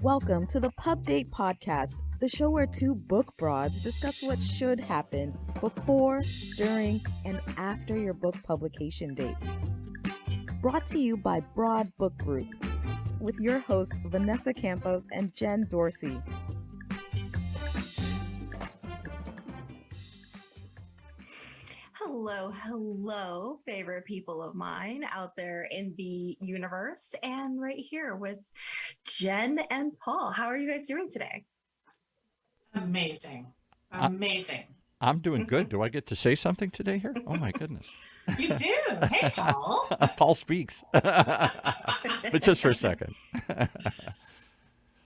Welcome to the Pub Date Podcast, the show where two book broads discuss what should happen before, during, and after your book publication date. Brought to you by Broad Book Group, with your hosts Vanessa Campos and Jen Dorsey. Hello, favorite people of mine out there in the universe, and right here with Jen and Paul. How are you guys doing today? Amazing. I'm doing good. Do I get to say something today here? Oh my goodness. You do. Hey, Paul. Paul speaks. But just for a second.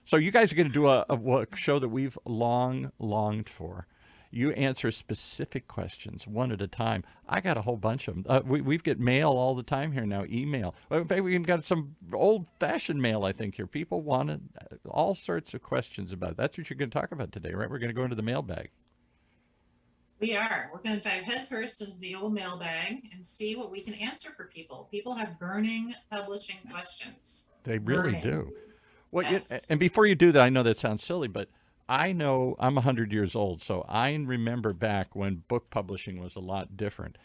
So you guys are going to do a show that we've long longed for. You answer specific questions one at a time. I got a whole bunch of them. We've got mail all the time here now, email. We even got some old-fashioned mail, I think, here. People wanted all sorts of questions about it. That's what you're going to talk about today, right? We're going to go into the mailbag. We are. We're going to dive headfirst into the old mailbag and see what we can answer for people. People have burning publishing questions. They really do. Well, yes. And before you do that, I know that sounds silly, but I know I'm 100 years old, so I remember back when book publishing was a lot different.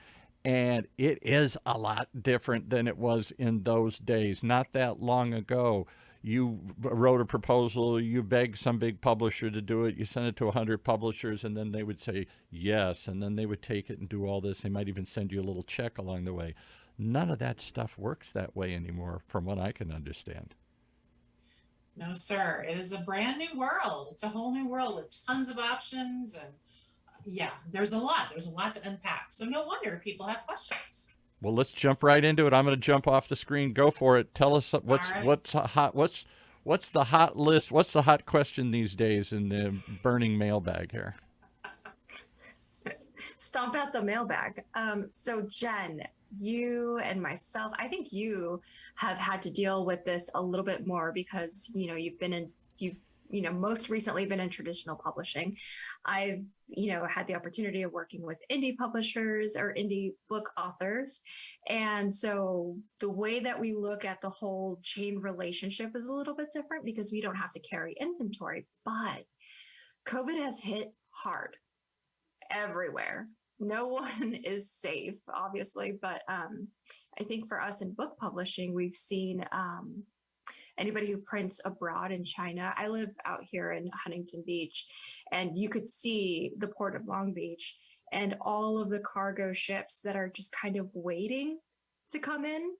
And it is a lot different than it was in those days. Not that long ago, you wrote a proposal, you begged some big publisher to do it, you sent it to 100 publishers, and then they would say yes, and then they would take it and do all this. They might even send you a little check along the way. None of that stuff works that way anymore, from what I can understand. No, sir. It is a brand new world. It's a whole new world with tons of options. And yeah, there's a lot. There's a lot to unpack. So no wonder people have questions. Well, let's jump right into it. I'm going to jump off the screen. Go for it. Tell us what's hot. What's the hot list? What's the hot question these days in the burning mailbag here? Stomp out the mailbag. So Jen, you and myself, I think you have had to deal with this a little bit more because, you've most recently been in traditional publishing. I've, had the opportunity of working with indie publishers or indie book authors. And so the way that we look at the whole chain relationship is a little bit different because we don't have to carry inventory, but COVID has hit hard everywhere. No one is safe, obviously, but I think for us in book publishing, we've seen anybody who prints abroad in China. I live out here in Huntington Beach, and you could see the port of Long Beach and all of the cargo ships that are just kind of waiting to come in.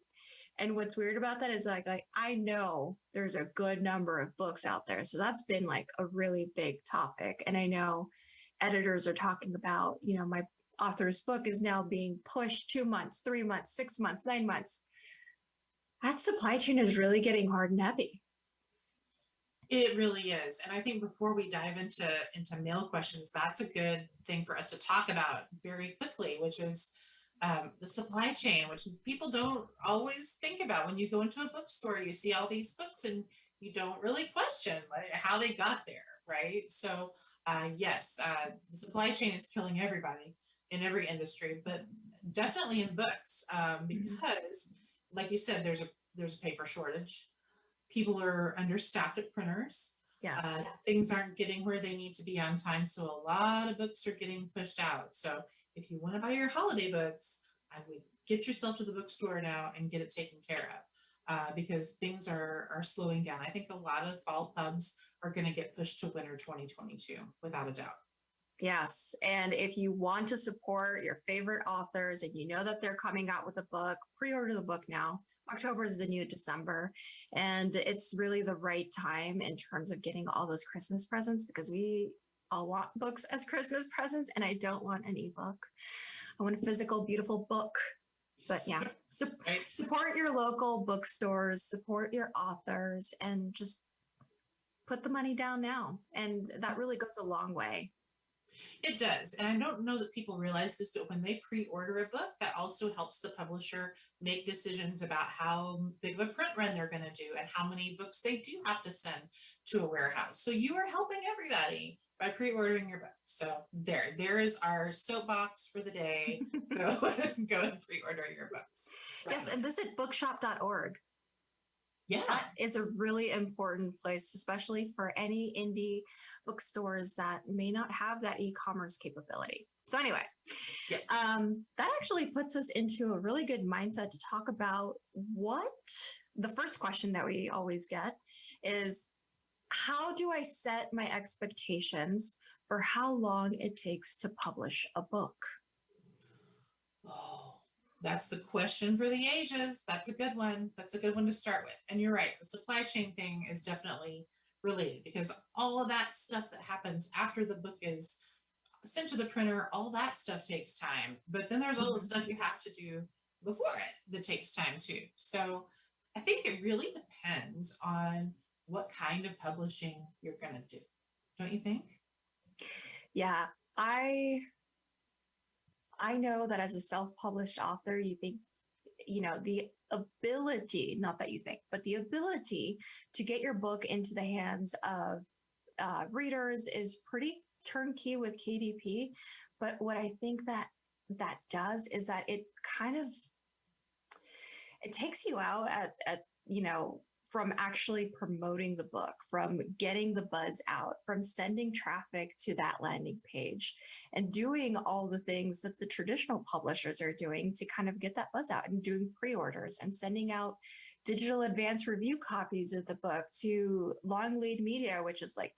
And what's weird about that is like I know there's a good number of books out there. So that's been like a really big topic. And I know editors are talking about, my author's book is now being pushed 2 months, 3 months, 6 months, 9 months. That supply chain is really getting hard and heavy. It really is. And I think before we dive into mail questions, that's a good thing for us to talk about very quickly, which is the supply chain, which people don't always think about. When you go into a bookstore, you see all these books and you don't really question how they got there, right? So yes, the supply chain is killing everybody in every industry, but definitely in books, because like you said, there's a paper shortage. People are understaffed at printers. Yes. Things aren't getting where they need to be on time. So a lot of books are getting pushed out. So if you want to buy your holiday books, I would get yourself to the bookstore now and get it taken care of because things are slowing down. I think a lot of fall pubs are going to get pushed to winter 2022, without a doubt. Yes. And if you want to support your favorite authors and you know that they're coming out with a book, pre-order the book now. October is the new December. And it's really the right time in terms of getting all those Christmas presents because we all want books as Christmas presents. And I don't want an ebook. I want a physical, beautiful book. But yeah, support your local bookstores, support your authors, and just put the money down now. And that really goes a long way. It does. And I don't know that people realize this, but when they pre-order a book, that also helps the publisher make decisions about how big of a print run they're going to do and how many books they do have to send to a warehouse. So you are helping everybody by pre-ordering your book. So there is our soapbox for the day. Go and pre-order your books. Yes, and visit bookshop.org. Yeah. That is a really important place, especially for any indie bookstores that may not have that e-commerce capability. So anyway, Yes. that actually puts us into a really good mindset to talk about what the first question that we always get is, how do I set my expectations for how long it takes to publish a book? Oh, that's the question for the ages. That's a good one. That's a good one to start with. And you're right. The supply chain thing is definitely related because all of that stuff that happens after the book is sent to the printer, all that stuff takes time. But then there's all the stuff you have to do before it that takes time too. So I think it really depends on what kind of publishing you're going to do. Don't you think? Yeah, I know that as a self-published author, you think, the ability, not that you think, but the ability to get your book into the hands of readers is pretty turnkey with KDP. But what I think that does is that it kind of, it takes you out at from actually promoting the book, from getting the buzz out, from sending traffic to that landing page and doing all the things that the traditional publishers are doing to kind of get that buzz out, and doing pre-orders and sending out digital advanced review copies of the book to long lead media, which is like,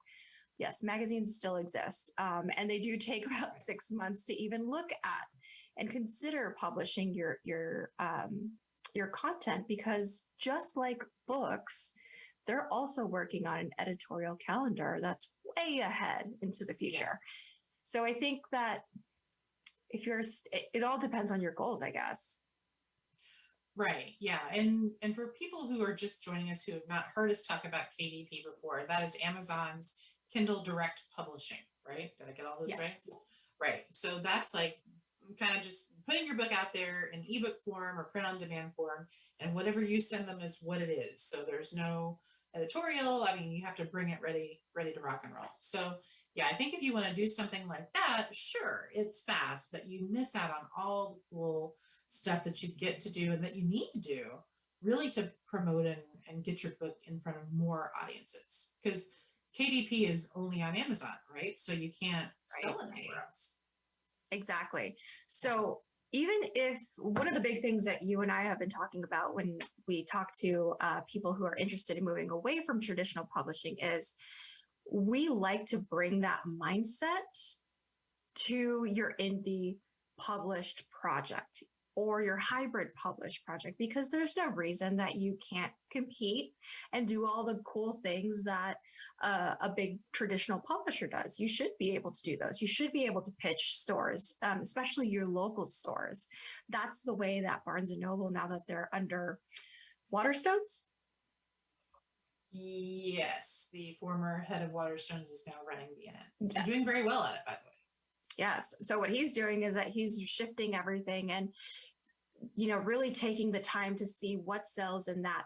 yes, magazines still exist. And they do take about 6 months to even look at and consider publishing your content, because just like books, they're also working on an editorial calendar that's way ahead into the future. Yeah. So I think that it all depends on your goals, I guess. Right. Yeah. And for people who are just joining us who have not heard us talk about KDP before, that is Amazon's Kindle Direct Publishing, right? Did I get all those Yes. right? Right. So that's like kind of just putting your book out there in ebook form or print on demand form, and whatever you send them is what it is. So there's no editorial. I mean, you have to bring it ready to rock and roll. So yeah, I think if you want to do something like that, sure, it's fast, but you miss out on all the cool stuff that you get to do and that you need to do really to promote and get your book in front of more audiences, because KDP is only on Amazon, right? So you can't sell it anywhere else. Exactly. So even if one of the big things that you and I have been talking about when we talk to people who are interested in moving away from traditional publishing is we like to bring that mindset to your indie published project or your hybrid published project, because there's no reason that you can't compete and do all the cool things that a big traditional publisher does. You should be able to do those. You should be able to pitch stores, especially your local stores. That's the way that Barnes & Noble, now that they're under Waterstones. Yes, the former head of Waterstones is now running BNN. Yes. Doing very well at it, by the way. Yes. So what he's doing is that he's shifting everything and, really taking the time to see what sells in that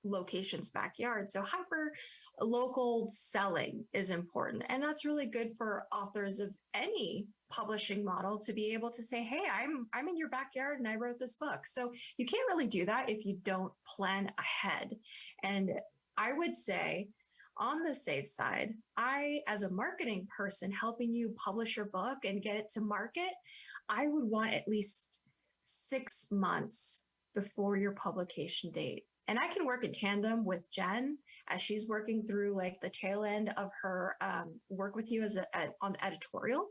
location's backyard. So hyper local selling is important. And that's really good for authors of any publishing model to be able to say, hey, I'm in your backyard and I wrote this book. So you can't really do that if you don't plan ahead. And I would say, on the safe side, I, as a marketing person helping you publish your book and get it to market, I would want at least 6 months before your publication date. And I can work in tandem with Jen as she's working through like the tail end of her work with you on the editorial.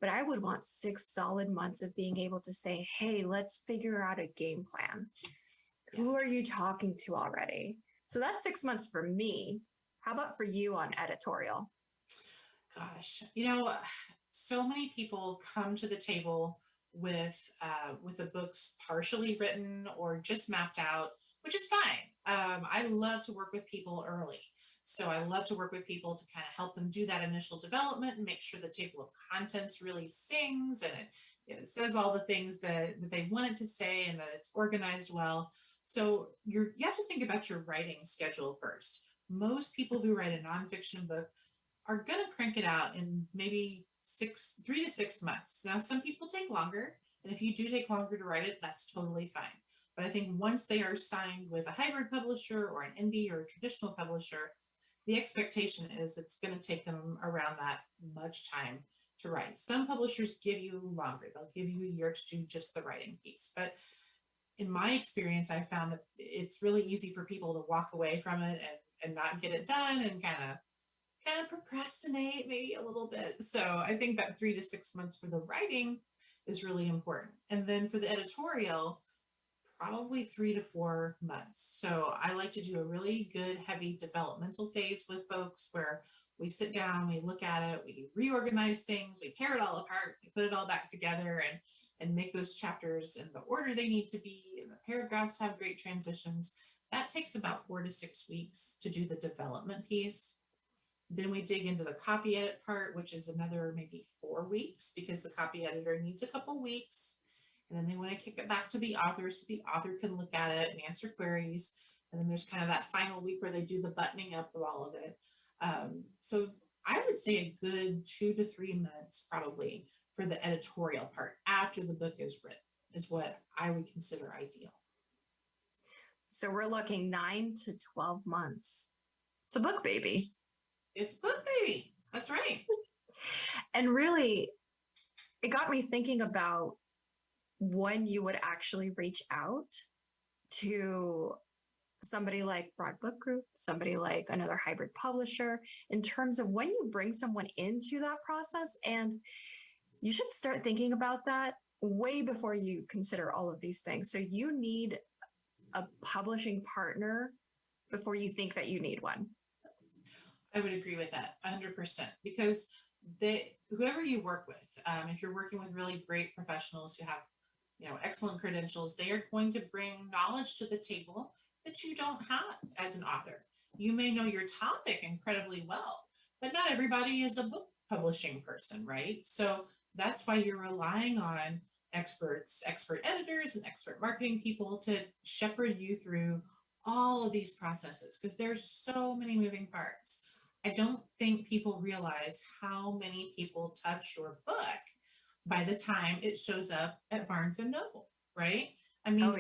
But I would want 6 solid months of being able to say, hey, let's figure out a game plan. Yeah. Who are you talking to already? So that's 6 months for me. How about for you on editorial? Gosh, so many people come to the table with the books partially written or just mapped out, which is fine. I love to work with people early. So I love to work with people to kind of help them do that initial development and make sure the table of contents really sings and it says all the things that they want it to say and that it's organized well. So you have to think about your writing schedule first. Most people who write a nonfiction book are going to crank it out in maybe 3 to 6 months. Now, some people take longer, and if you do take longer to write it, that's totally fine. But I think once they are signed with a hybrid publisher or an indie or a traditional publisher, the expectation is it's going to take them around that much time to write. Some publishers give you longer. They'll give you a year to do just the writing piece. But in my experience, I found that it's really easy for people to walk away from it and not get it done and kind of procrastinate maybe a little bit. So I think that 3 to 6 months for the writing is really important. And then for the editorial, probably 3 to 4 months. So I like to do a really good, heavy developmental phase with folks where we sit down, we look at it, we reorganize things, we tear it all apart, we put it all back together and make those chapters in the order they need to be, and the paragraphs have great transitions. That takes about 4 to 6 weeks to do the development piece. Then we dig into the copy edit part, which is another maybe 4 weeks because the copy editor needs a couple weeks. And then they want to kick it back to the author so the author can look at it and answer queries. And then there's kind of that final week where they do the buttoning up of all of it. So I would say a good 2 to 3 months probably for the editorial part after the book is written is what I would consider ideal. So we're looking 9 to 12 months. It's a book baby. It's a book baby. That's right. And really, it got me thinking about when you would actually reach out to somebody like Broad Book Group, somebody like another hybrid publisher, in terms of when you bring someone into that process. And you should start thinking about that way before you consider all of these things. So you need a publishing partner before you think that you need one. I would agree with that 100% because whoever you work with, if you're working with really great professionals who have excellent credentials, they are going to bring knowledge to the table that you don't have as an author. You may know your topic incredibly well, but not everybody is a book publishing person, right? So that's why you're relying on experts, expert editors, and expert marketing people to shepherd you through all of these processes because there's so many moving parts. I don't think people realize how many people touch your book by the time it shows up at Barnes and Noble, right? I mean,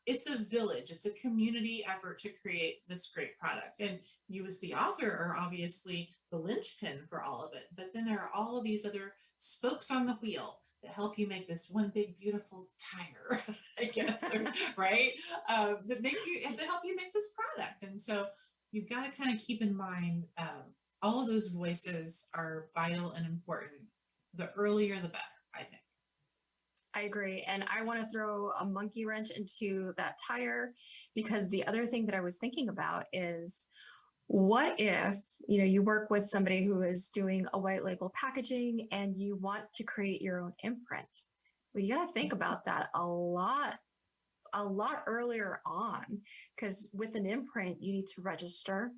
it's a village, it's a community effort to create this great product. And you as the author are obviously the linchpin for all of it. But then there are all of these other spokes on the wheel that help you make this one big, beautiful tire, I guess, right? That help you make this product. And so you've got to kind of keep in mind all of those voices are vital and important. The earlier, the better, I think. I agree. And I want to throw a monkey wrench into that tire because the other thing that I was thinking about is what if, you work with somebody who is doing a white label packaging and you want to create your own imprint? Well, you got to think about that a lot earlier on, because with an imprint, you need to register,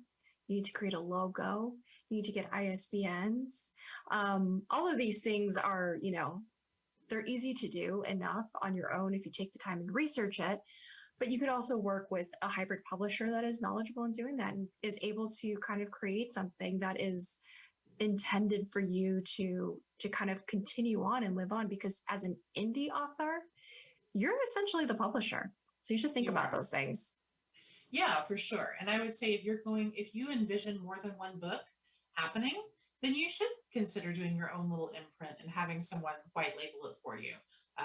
you need to create a logo, you need to get ISBNs. All of these things are, they're easy to do enough on your own if you take the time and research it. But you could also work with a hybrid publisher that is knowledgeable in doing that and is able to kind of create something that is intended for you to kind of continue on and live on. Because as an indie author, you're essentially the publisher. So you should think about those things. Yeah, for sure. And I would say if you envision more than one book happening, then you should consider doing your own little imprint and having someone white label it for you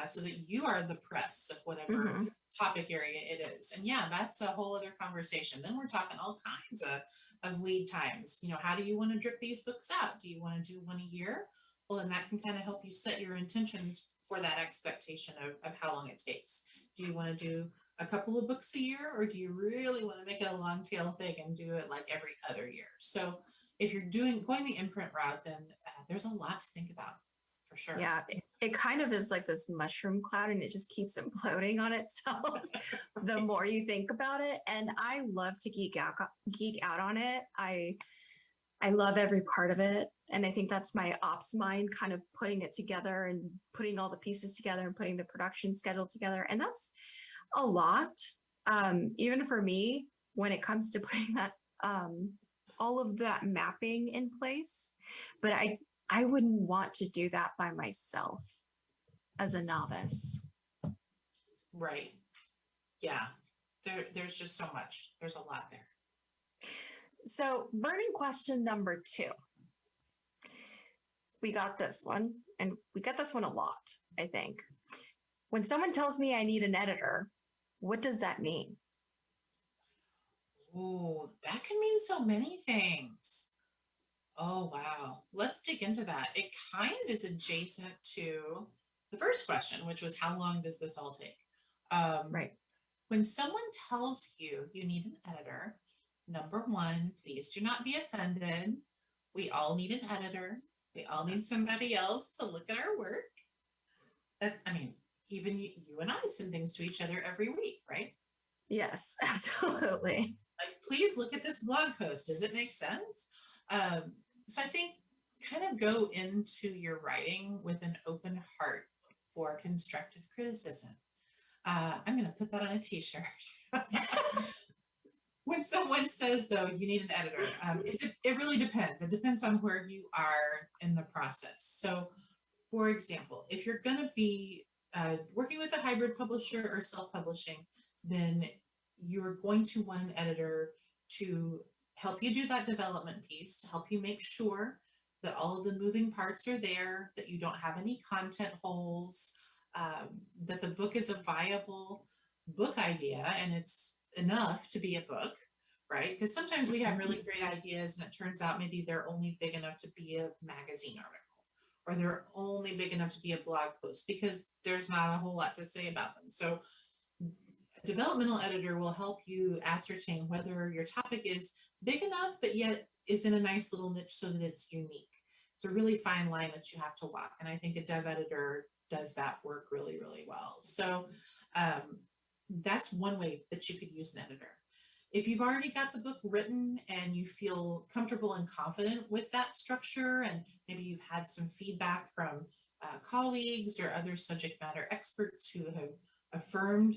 so that you are the press of whatever topic area it is. And yeah, that's a whole other conversation. Then we're talking all kinds of lead times. How do you want to drip these books out? Do you want to do one a year? Well, then that can kind of help you set your intentions for that expectation of how long it takes. Do you want to do a couple of books a year, or do you really want to make it a long tail thing and do it like every other year? So if you're going the imprint route, then there's a lot to think about for sure. Yeah, it kind of is like this mushroom cloud and it just keeps imploding on itself the more you think about it. And I love to geek out on it. I love every part of it. And I think that's my ops mind kind of putting it together and putting all the pieces together and putting the production schedule together. And that's a lot, even for me, when it comes to putting that, all of that mapping in place. But I wouldn't want to do that by myself as a novice. Right. Yeah, there's just so much. There's a lot there. So, burning question number 2. We got this one, and we get this one a lot, I think. When someone tells me I need an editor, what does that mean? Oh, that can mean so many things. Oh, wow. Let's dig into that. It kind of is adjacent to the first question, which was how long does this all take? Right. When someone tells you you need an editor, number one, please do not be offended. We all need an editor. We all need somebody else to look at our work. I mean, even you and I send things to each other every week, right? Yes, absolutely. Like, please look at this blog post. Does it make sense? So I think kind of go into your writing with an open heart for constructive criticism. I'm going to put that on a t-shirt. When someone says, though, you need an editor, it really depends. It depends on where you are in the process. So, for example, if you're going to be working with a hybrid publisher or self-publishing, then you're going to want an editor to help you do that development piece, to help you make sure that all of the moving parts are there, that you don't have any content holes, that the book is a viable book idea and it's enough to be a book, right? Because sometimes we have really great ideas and it turns out maybe they're only big enough to be a magazine article, or they're only big enough to be a blog post because there's not a whole lot to say about them. So a developmental editor will help you ascertain whether your topic is big enough, but yet is in a nice little niche so that it's unique. It's a really fine line that you have to walk. And I think a dev editor does that work really, really well. So that's one way that you could use an editor. If you've already got the book written and you feel comfortable and confident with that structure, and maybe you've had some feedback from colleagues or other subject matter experts who have affirmed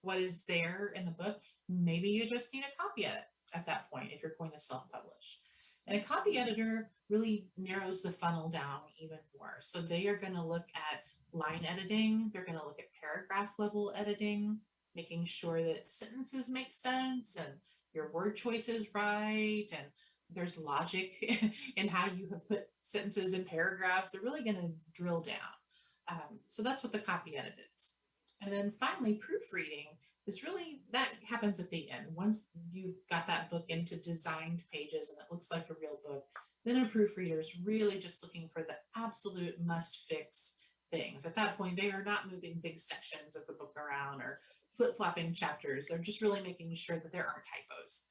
what is there in the book, maybe you just need a copy edit at that point if you're going to self-publish. And a copy editor really narrows the funnel down even more. So they are going to look at line editing, they're going to look at paragraph level editing, making sure that sentences make sense and your word choice is right, and there's logic in how you have put sentences in paragraphs. They're really going to drill down. So that's what the copy edit is. And then finally, proofreading is really, that happens at the end. Once you've got that book into designed pages and it looks like a real book, then a proofreader is really just looking for the absolute must fix things. At that point, they are not moving big sections of the book around or flip-flopping chapters. They're just really making sure that there aren't typos.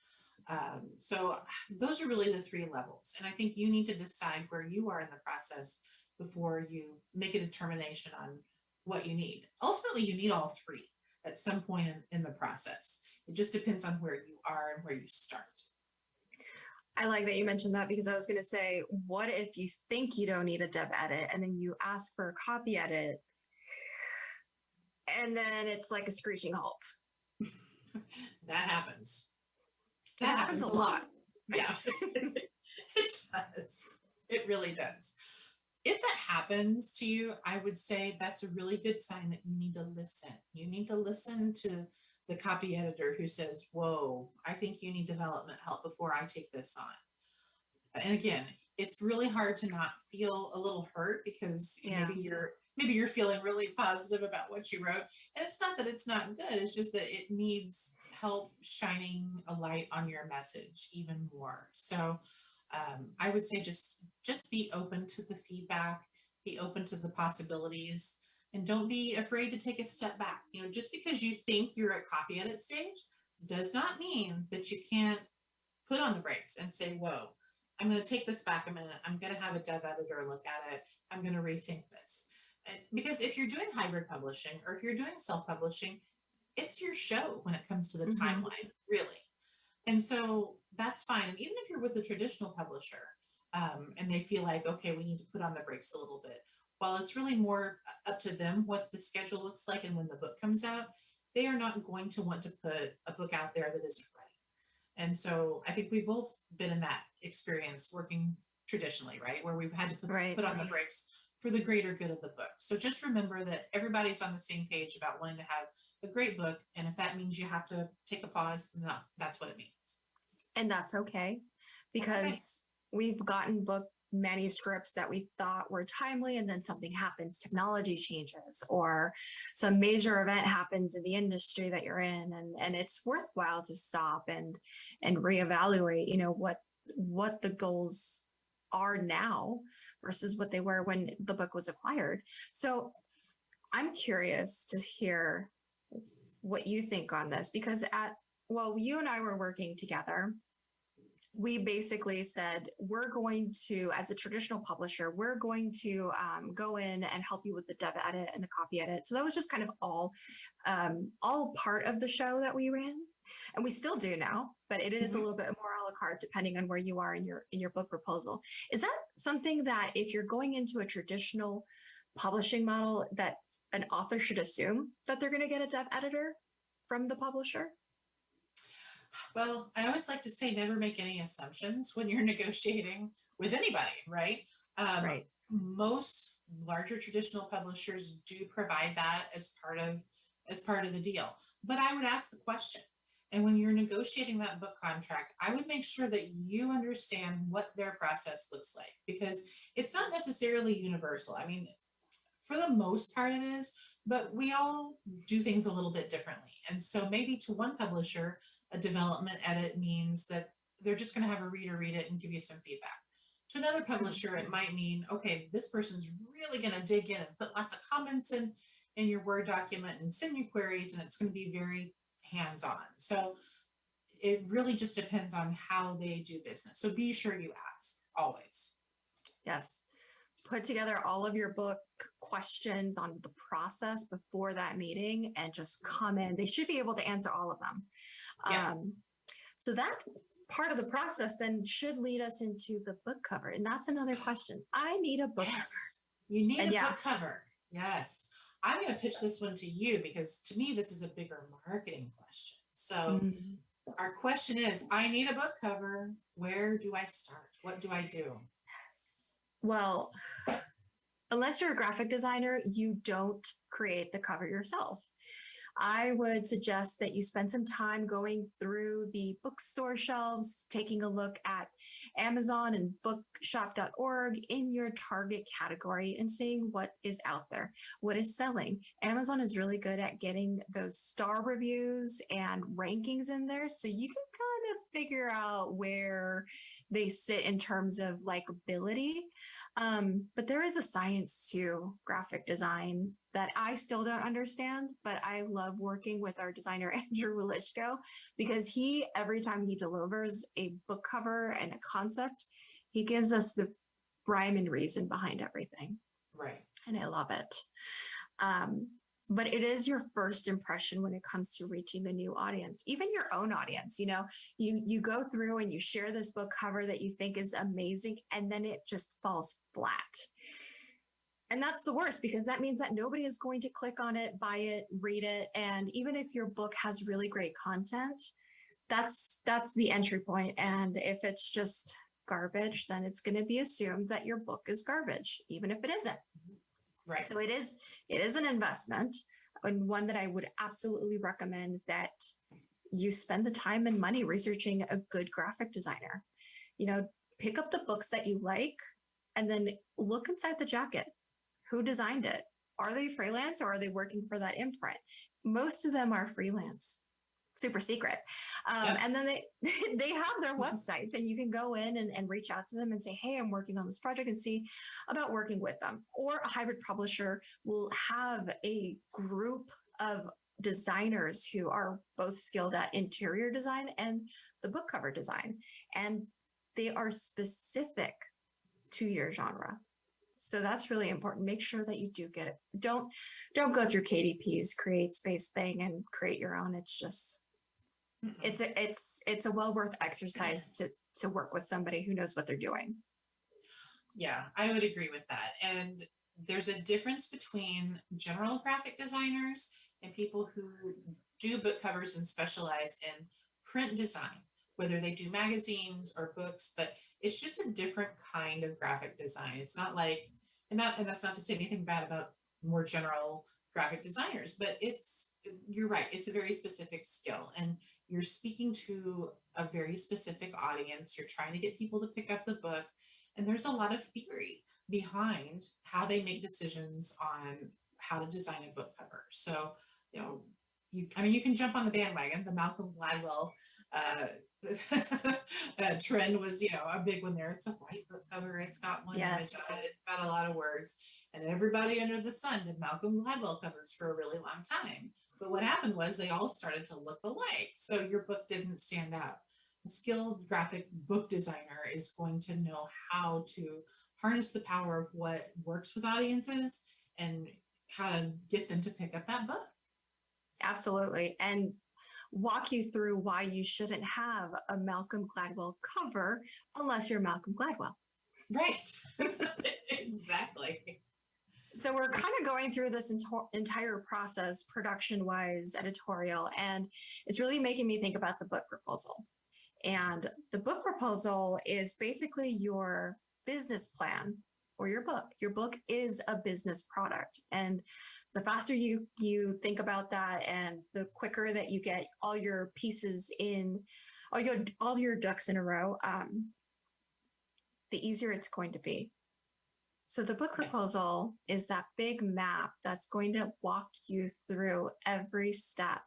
So those are really the 3 levels. And I think you need to decide where you are in the process before you make a determination on what you need. Ultimately, you need all 3 at some point in the process. It just depends on where you are and where you start. I like that you mentioned that, because I was going to say, what if you think you don't need a dev edit and then you ask for a copy edit and then it's like a screeching halt? That happens. That happens a lot. Yeah, it does. It really does. If that happens to you, I would say that's a really good sign that you need to listen. You need to listen to the copy editor who says, whoa, I think you need development help before I take this on. And again, it's really hard to not feel a little hurt because maybe you're feeling really positive about what you wrote. And it's not that it's not good. It's just that it needs help shining a light on your message even more. So I would say just be open to the feedback, be open to the possibilities, and don't be afraid to take a step back. You know, just because you think you're at copy edit stage does not mean that you can't put on the brakes and say, whoa, I'm going to take this back a minute. I'm going to have a dev editor look at it. I'm going to rethink this. Because if you're doing hybrid publishing or if you're doing self-publishing, it's your show when it comes to the timeline, really. And so that's fine. And even if you're with a traditional publisher and they feel like, okay, we need to put on the brakes a little bit, while it's really more up to them what the schedule looks like and when the book comes out, they are not going to want to put a book out there that isn't ready. And so I think we've both been in that experience working traditionally, right? Where we've had to put on the brakes for the greater good of the book. So just remember that everybody's on the same page about wanting to have a great book. And if that means you have to take a pause, then that's what it means. And that's okay, because Okay. we've gotten book manuscripts that we thought were timely, and then something happens, technology changes, or some major event happens in the industry that you're in, and it's worthwhile to stop and reevaluate, what the goals are now versus what they were when the book was acquired. So I'm curious to hear what you think on this, because you and I were working together, we basically said, we're going to, as a traditional publisher, we're going to go in and help you with the dev edit and the copy edit. So that was just kind of all part of the show that we ran, and we still do now, but it is a little bit more a la carte depending on where you are in your book proposal. Is that something that, if you're going into a traditional publishing model, that an author should assume that they're going to get a dev editor from the publisher? Well, I always like to say never make any assumptions when you're negotiating with anybody, right? Right. Most larger traditional publishers do provide that as part of the deal. But I would ask the question. And when you're negotiating that book contract, I would make sure that you understand what their process looks like, because it's not necessarily universal. I mean, for the most part it is, but we all do things a little bit differently. And so maybe to one publisher, a development edit means that they're just going to have a reader read it and give you some feedback. To another publisher, it might mean, okay, this person's really going to dig in and put lots of comments in your Word document and send you queries, and it's going to be very hands-on. So it really just depends on how they do business. So be sure you ask always. Yes. Put together all of your book questions on the process before that meeting and just come in. They should be able to answer all of them. Yeah. So that part of the process then should lead us into the book cover. And that's another question. I need a book cover. You need a book cover. Yes. I'm going to pitch this one to you, because to me, this is a bigger marketing question. So our question is, I need a book cover. Where do I start? What do I do? Well, unless you're a graphic designer, you don't create the cover yourself. I would suggest that you spend some time going through the bookstore shelves, taking a look at Amazon and bookshop.org in your target category and seeing what is out there, what is selling. Amazon is really good at getting those star reviews and rankings in there, so you can kind of figure out where they sit in terms of likability. But there is a science to graphic design that I still don't understand, but I love working with our designer, Andrew Wilichko, because every time he delivers a book cover and a concept, he gives us the rhyme and reason behind everything. Right. And I love it. But it is your first impression when it comes to reaching the new audience, even your own audience. You go through and you share this book cover that you think is amazing, and then it just falls flat. And that's the worst, because that means that nobody is going to click on it, buy it, read it. And even if your book has really great content, that's the entry point. And if it's just garbage, then it's going to be assumed that your book is garbage, even if it isn't. Right. So it is an investment, and one that I would absolutely recommend that you spend the time and money researching a good graphic designer. Pick up the books that you like and then look inside the jacket. Who designed it? Are they freelance, or are they working for that imprint? Most of them are freelance. Super secret. And then they have their websites, and you can go in and reach out to them and say, hey, I'm working on this project, and see about working with them. Or a hybrid publisher will have a group of designers who are both skilled at interior design and the book cover design, and they are specific to your genre. So that's really important. Make sure that you do get it. Don't go through KDP's create space thing and create your own. It's just, it's a well worth exercise to work with somebody who knows what they're doing. Yeah, I would agree with that. And there's a difference between general graphic designers and people who do book covers and specialize in print design, whether they do magazines or books, but it's just a different kind of graphic design. It's not like, and that's not to say anything bad about more general graphic designers, but you're right. It's a very specific skill, and you're speaking to a very specific audience. You're trying to get people to pick up the book, and there's a lot of theory behind how they make decisions on how to design a book cover. So, you can jump on the bandwagon. The Malcolm Gladwell uh, trend was, a big one there. It's a white book cover. It's got one image Yes. on it. It's got a lot of words. And everybody under the sun did Malcolm Gladwell covers for a really long time. But what happened was they all started to look alike. So your book didn't stand out. A skilled graphic book designer is going to know how to harness the power of what works with audiences and how to get them to pick up that book. Absolutely. And walk you through why you shouldn't have a Malcolm Gladwell cover unless you're Malcolm Gladwell. Right. Exactly. So we're kind of going through this entire process, production-wise, editorial, and it's really making me think about the book proposal. And the book proposal is basically your business plan for your book. Your book is a business product. And the faster you think about that and the quicker that you get all your pieces in, all your ducks in a row, the easier it's going to be. So the book proposal is that big map that's going to walk you through every step.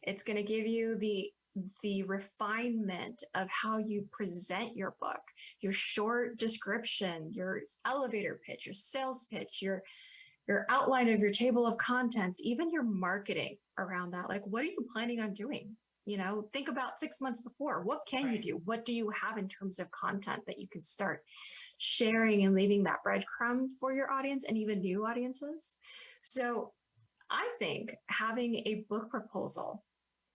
It's going to give you the refinement of how you present your book, your short description, your elevator pitch, your sales pitch, your outline of your table of contents, even your marketing around that. Like, what are you planning on doing? Think about 6 months before. What can you do? What do you have in terms of content that you can start sharing and leaving that breadcrumb for your audience and even new audiences? So I think having a book proposal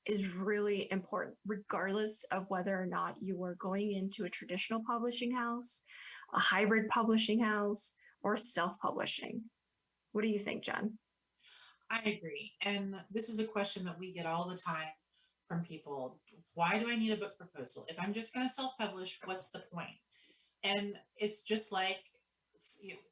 is really important, regardless of whether or not you are going into a traditional publishing house, a hybrid publishing house, or self-publishing. What do you think, Jen? I agree. And this is a question that we get all the time from people. Why do I need a book proposal? If I'm just going to self-publish, what's the point? And it's just like,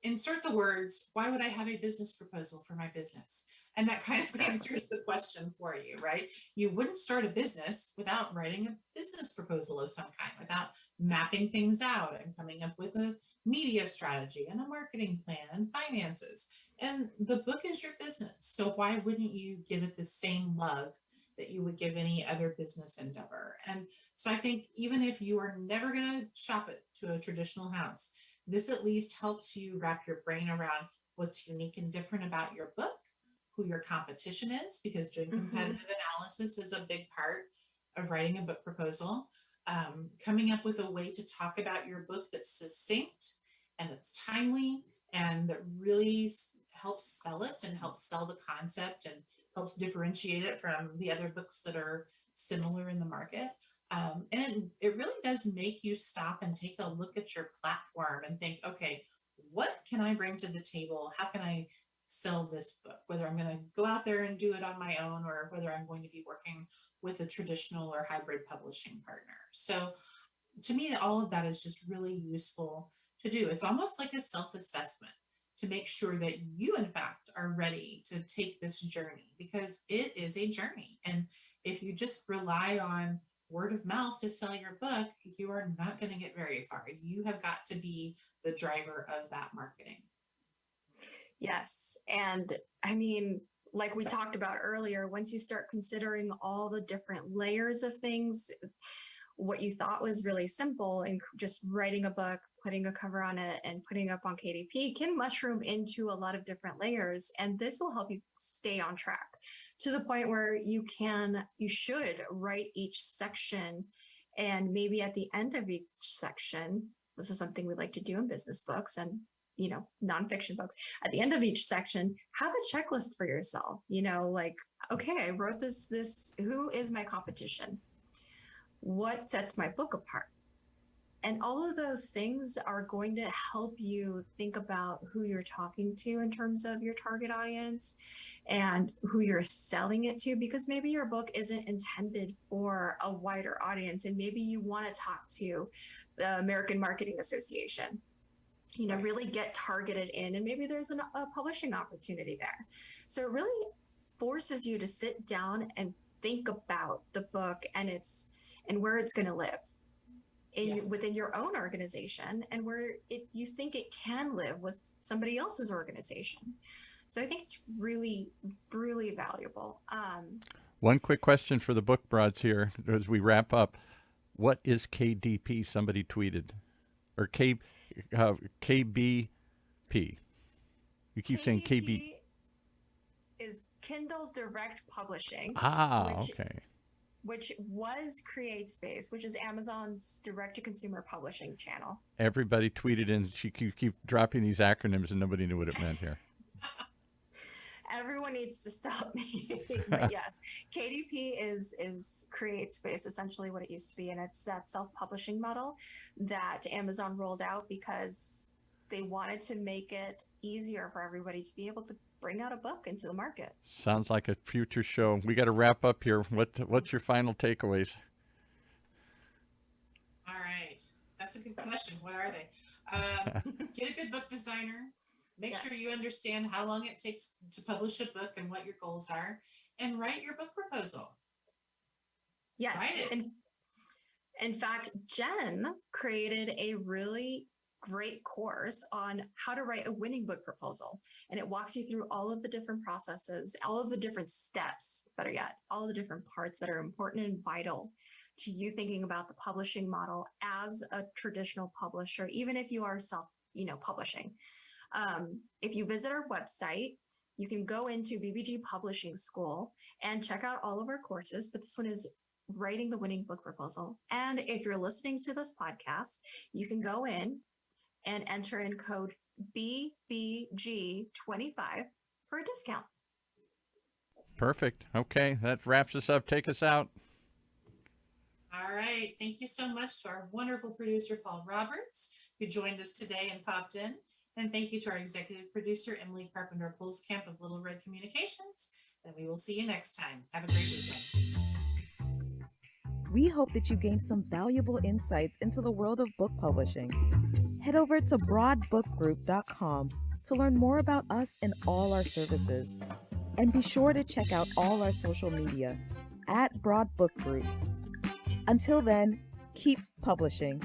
insert the words, why would I have a business proposal for my business? And that kind of answers the question for you, right? You wouldn't start a business without writing a business proposal of some kind, without mapping things out and coming up with a media strategy and a marketing plan and finances. And the book is your business. So why wouldn't you give it the same love that you would give any other business endeavor? And so I think even if you are never going to shop it to a traditional house, this at least helps you wrap your brain around what's unique and different about your book, who your competition is, because doing competitive analysis is a big part of writing a book proposal. Coming up with a way to talk about your book that's succinct and that's timely and that really helps sell it and helps sell the concept and helps differentiate it from the other books that are similar in the market. And it really does make you stop and take a look at your platform and think, okay, what can I bring to the table? How can I sell this book? Whether I'm going to go out there and do it on my own or whether I'm going to be working with a traditional or hybrid publishing partner. So to me, all of that is just really useful to do. It's almost like a self-assessment to make sure that you, in fact, are ready to take this journey, because it is a journey. And if you just rely on word of mouth to sell your book, you are not going to get very far. You have got to be the driver of that marketing. Yes. And I mean, like we talked about earlier, once you start considering all the different layers of things, what you thought was really simple and just writing a book, putting a cover on it and putting it up on KDP can mushroom into a lot of different layers. And this will help you stay on track to the point where you should write each section. And maybe at the end of each section, this is something we like to do in business books and nonfiction books. At the end of each section, have a checklist for yourself, like, okay, I wrote this, who is my competition? What sets my book apart? And all of those things are going to help you think about who you're talking to in terms of your target audience and who you're selling it to, because maybe your book isn't intended for a wider audience and maybe you want to talk to the American Marketing Association. really get targeted in, and maybe there's a publishing opportunity there. So it really forces you to sit down and think about the book and where it's going to live within your own organization, and where you think it can live with somebody else's organization. So I think it's really, really valuable. One quick question for the book broads here as we wrap up. What is KDP? Somebody tweeted. Or KBP. You keep saying KB. Is Kindle Direct Publishing. Okay. Which was CreateSpace, which is Amazon's direct-to-consumer publishing channel. Everybody tweeted in. She keep dropping these acronyms and nobody knew what it meant here. Everyone needs to stop me. But yes, KDP is CreateSpace, essentially what it used to be. And it's that self-publishing model that Amazon rolled out because they wanted to make it easier for everybody to be able to bring out a book into the market. Sounds like a future show. We got to wrap up here. What's your final takeaways? All right. That's a good question. What are they? Get a good book designer. Make sure you understand how long it takes to publish a book and what your goals are, and write your book proposal. Yes. Write it. In fact, Jen created a really great course on how to write a winning book proposal. And it walks you through all of the different processes, all of the different steps, better yet, all of the different parts that are important and vital to you thinking about the publishing model as a traditional publisher, even if you are publishing. If you visit our website, you can go into BBG Publishing School and check out all of our courses, but this one is writing the winning book proposal. And if you're listening to this podcast, you can go in and enter in code BBG25 for a discount. Perfect. Okay, that wraps us up. Take us out. All right. Thank you so much to our wonderful producer, Paul Roberts, who joined us today and popped in. And thank you to our executive producer, Emily Carpenter-Pulskamp of Little Red Communications. And we will see you next time. Have a great weekend. We hope that you gained some valuable insights into the world of book publishing. Head over to broadbookgroup.com to learn more about us and all our services. And be sure to check out all our social media at Broad Book Group. Until then, keep publishing.